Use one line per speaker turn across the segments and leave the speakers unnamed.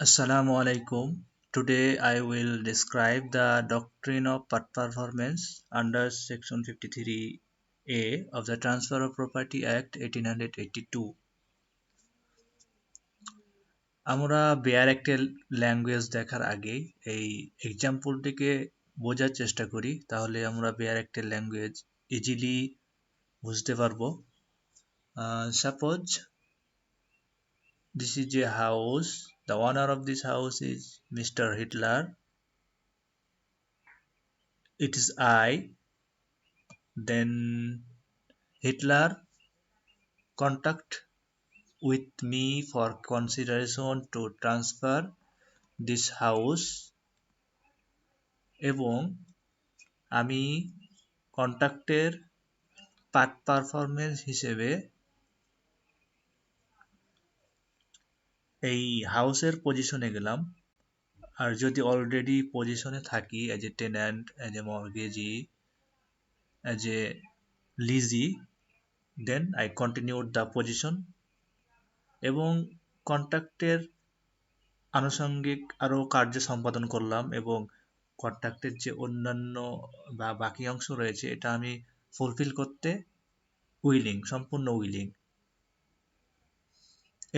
Assalamu alaikum. Today I will describe the doctrine of part performance under section 53A of the Transfer of Property Act 1882. আমরা bear একটা language দেখার আগে এই এক্সাম্পলটিকে বোঝার চেষ্টা করি, তাহলে আমরা বেয়ার একটা ল্যাঙ্গুয়েজ ইজিলি বুঝতে পারবো। Suppose this is a house. The owner of this house is Mr. Hitler. It is I. Then Hitler contact with me for consideration to transfer this house এবং আমি কন্ট্রাক্টের পার্ট পারফরমেন্স হিসেবে এই হাউসের পজিশনে গেলাম। আর যদি অলরেডি পজিশনে থাকি as a tenant, as a mortgagee, as a lessee, then I continued the position এবং কন্ট্রাক্টের আনুষঙ্গিক আরও কার্য সম্পাদন করলাম এবং কন্ট্রাক্টের যে অন্যান্য বা বাকি অংশ রয়েছে এটা আমি ফুলফিল করতে সম্পূর্ণ উইলিং।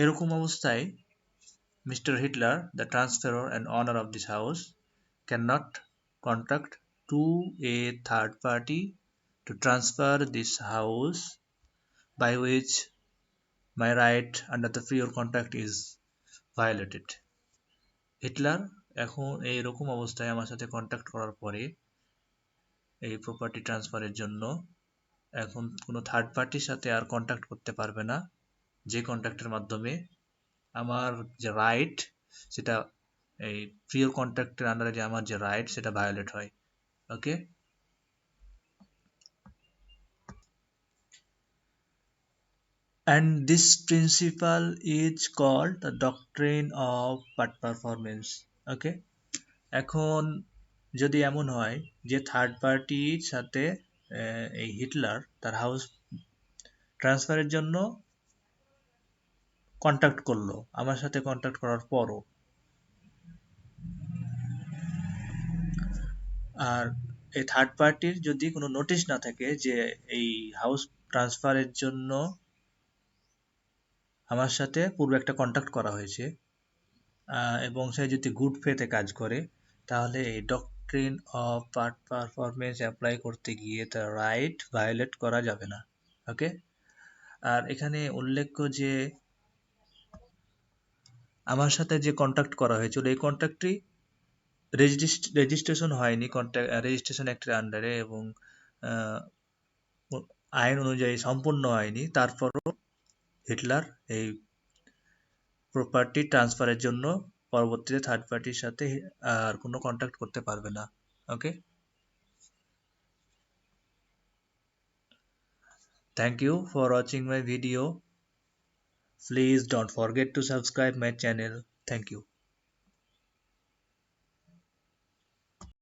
এরকম অবস্থায় mister Hitler, the transferer and owner of this house, can not contract to a third party to transfer this house by which my right under the prior contract is violated. Hitler এখন এইরকম অবস্থায় আমার সাথে contact করার পরে এই property ট্রান্সফারের জন্য এখন কোনো থার্ড পার্টির সাথে আর কন্ট্যাক্ট করতে পারবে না, যে কন্ট্যাক্টের মাধ্যমে আমার যে রাইট সেটা এই প্রিয় কন্ট্রাক্টের আন্ডারে যে আমার যে রাইট সেটা ভায়োলেট হয়। ওকে, and this principle is called the doctrine of part performance. ওকে, এখন যদি এমন হয় যে থার্ড পার্টির সাথে এই হিটলার তার হাউস ট্রান্সফারের জন্য কন্ট্যাক্ট করলো, আমার সাথে কন্ট্যাক্ট করার পরও, আর এই থার্ড পার্টির যদি কোনো নোটিশ না থাকে যে এই হাউস ট্রান্সফারের জন্য আমার সাথে পূর্বে একটা কন্ট্যাক্ট করা হয়েছে এবং সে যদি গুড ফেথে কাজ করে, তাহলে এই doctrine of part performance apply করতে গিয়ে তার রাইট ভায়োলেট করা যাবে না। ওকে, আর এখানে উল্লেখ্য যে আমার সাথে যে কন্ট্যাক্ট করা হয়েছিল এই কন্ট্যাক্টটি রেজিস্ট্রেশন হয়নি রেজিস্ট্রেশন অ্যাক্টের আন্ডারে এবং আইন অনুযায়ী সম্পূর্ণ হয়নি, তারপরও হিটলার এই প্রপার্টি ট্রান্সফারের জন্য পরবর্তীতে থার্ড পার্টির সাথে আর কোনো কন্ট্যাক্ট করতে পারবে না। ওকে, thank you for watching my video. Please don't forget to subscribe my channel. Thank you.